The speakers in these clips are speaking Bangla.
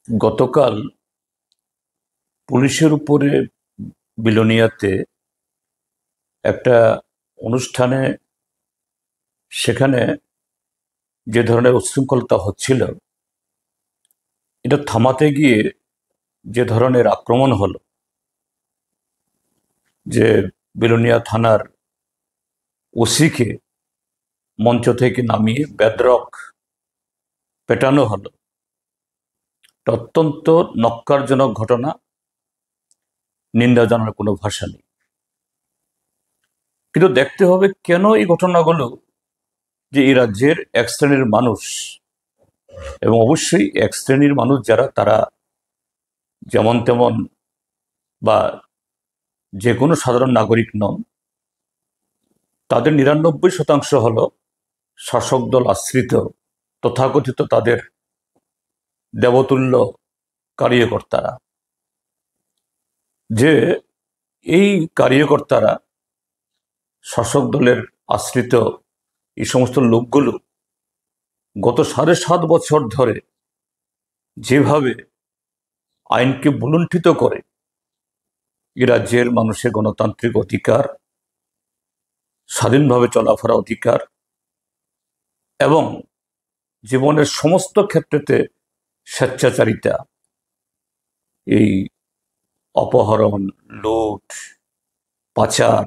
গতকাল পুলিশের উপরে বিলোনিয়াতে একটা অনুষ্ঠানে সেখানে যে ধরনের উচ্ছৃঙ্খলতা হচ্ছিল, এটা থামাতে গিয়ে যে ধরনের আক্রমণ হলো, যে বিলোনিয়া থানার ওসিকে মঞ্চ থেকে নামিয়ে বেধড়ক পেটানো হলো, এটা অত্যন্ত নক্কারজনক ঘটনা। নিন্দা জানার কোনো ভাষা নেই। কিন্তু দেখতে হবে কেন এই ঘটনাগুলো, যে এই রাজ্যের এক শ্রেণীর মানুষ, এবং অবশ্যই এক শ্রেণীর মানুষ যারা, তারা যেমন তেমন বা যে কোনো সাধারণ নাগরিক নন, তাদের ৯৯% হলো শাসক দল আশ্রিত তথাকথিত তাদের দেবতুল্য কার্যকর্তারা। যে এই কার্যকর্তারা, শাসক দলের আশ্রিত এই সমস্ত লোকগুলো গত ৭.৫ বছর ধরে যেভাবে আইনকে ভুলুণ্ঠিত করে এই রাজ্যের মানুষের গণতান্ত্রিক অধিকার, স্বাধীনভাবে চলাফেরা অধিকার এবং জীবনের সমস্ত ক্ষেত্রেতে স্বেচ্ছাচারিতা, এই অপহরণ, লুট, পাচার,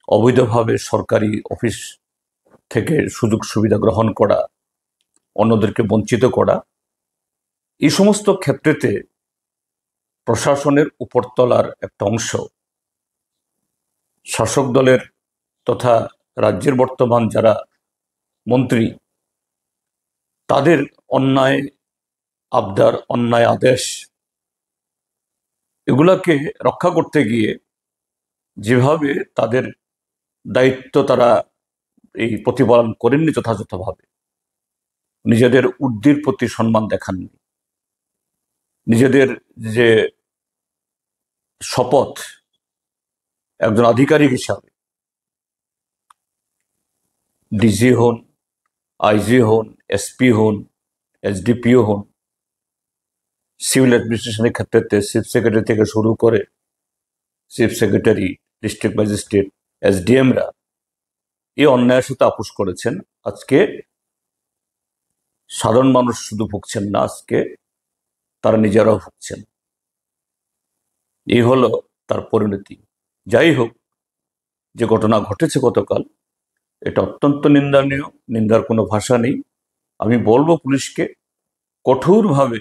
অবৈধভাবে সরকারি অফিস থেকে সুযোগ সুবিধা গ্রহণ করা, অন্যদেরকে বঞ্চিত করা, এই সমস্ত ক্ষেত্রেতে প্রশাসনের উপরতলার একটা অংশ শাসক দলের তথা রাজ্যের বর্তমান যারা মন্ত্রী, তাদের অন্যায় আবদার, অন্যায় আদেশ, এগুলাকে রক্ষা করতে গিয়ে যেভাবে তাদের দায়িত্ব তারা এই প্রতিপালন করেননি যথাযথভাবে, নিজেদের ঊর্ধ্বের প্রতি সম্মান দেখাননি, নিজেদের যে শপথ একজন আধিকারিক হিসাবে, ডিজি হন, আইজি হন, এসপি হন, এসডিপিও হন, সিভিল অ্যাডমিনিস্ট্রেশনের ক্ষেত্রে চিফ সেক্রেটারি থেকে শুরু করে চিফ সেক্রেটারি, ডিস্ট্রিক্ট ম্যাজিস্ট্রেট, এসডিএমরা এই অন্যায়ের সাথে আপোষ করেছেন। আজকে সাধারণ মানুষ শুধু ভুগছেন না, আজকে তারা নিজেরাও ভুগছেন। এই হলো তার পরিণতি। যাই হোক, যে ঘটনা ঘটেছে গতকাল, এটা অত্যন্ত নিন্দনীয়, নিন্দার কোনো ভাষা নেই। আমি বলবো পুলিশকে কঠোরভাবে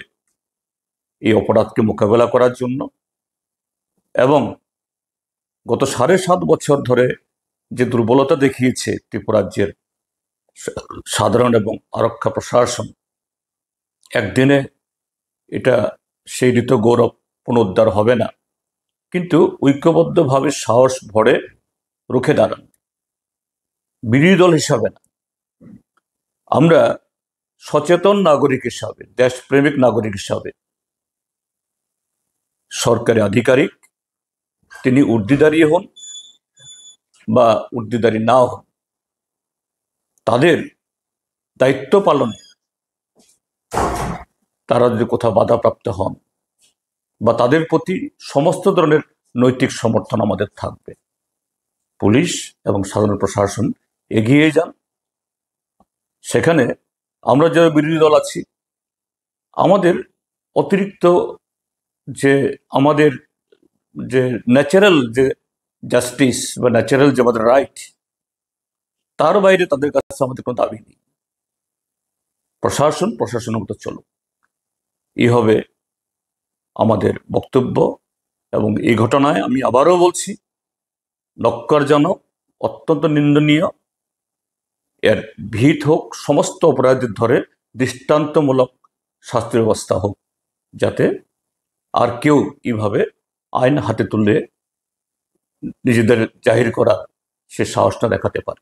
এই অপরাধকে মোকাবেলা করার জন্য, এবং গত ৭.৫ বছর ধরে যে দুর্বলতা দেখিয়েছে ত্রিপুরাজ্যের সাধারণ এবং আরক্ষা প্রশাসন, একদিনে এটা সেই ঋত গৌরব পুনরুদ্ধার হবে না, কিন্তু ঐক্যবদ্ধভাবে সাহস ভরে রুখে দাঁড়ান। বিরোধী দল হিসাবে না, আমরা সচেতন নাগরিক হিসাবে, দেশপ্রেমিক নাগরিক হিসাবে, সরকারি আধিকারিক তিনি ঊর্ধ্বদারী হন বা ঊর্ধ্বদারী নাও হন, তাদের দায়িত্ব পালনে তারা যদি কোথাও বাধাপ্রাপ্ত হন, বা তাদের প্রতি সমস্ত ধরনের নৈতিক সমর্থন আমাদের থাকবে। পুলিশ এবং সাধারণ প্রশাসন এগিয়ে যান। সেখানে আমরা যারা বিরোধী দল আছি, আমাদের অতিরিক্ত যে আমাদের যে ন্যাচারাল যে জাস্টিস বা ন্যাচারাল যে আমাদের রাইট, তার বাইরে তাদের কাছে আমাদের কোনো দাবি নেই। প্রশাসনের মতো চলো, এই হবে আমাদের বক্তব্য। এবং এই ঘটনায় আমি আবারও বলছি, নক্কারজনক, অত্যন্ত নিন্দনীয়। এর ভিত হোক সমস্ত অপরাধীদের ধরে দৃষ্টান্তমূলক শাস্তি ব্যবস্থা হোক, যাতে আর কেউ এইভাবে আইন হাতে তুলে নিজেদের জাহির করা সে সাহসটা দেখাতে পারে।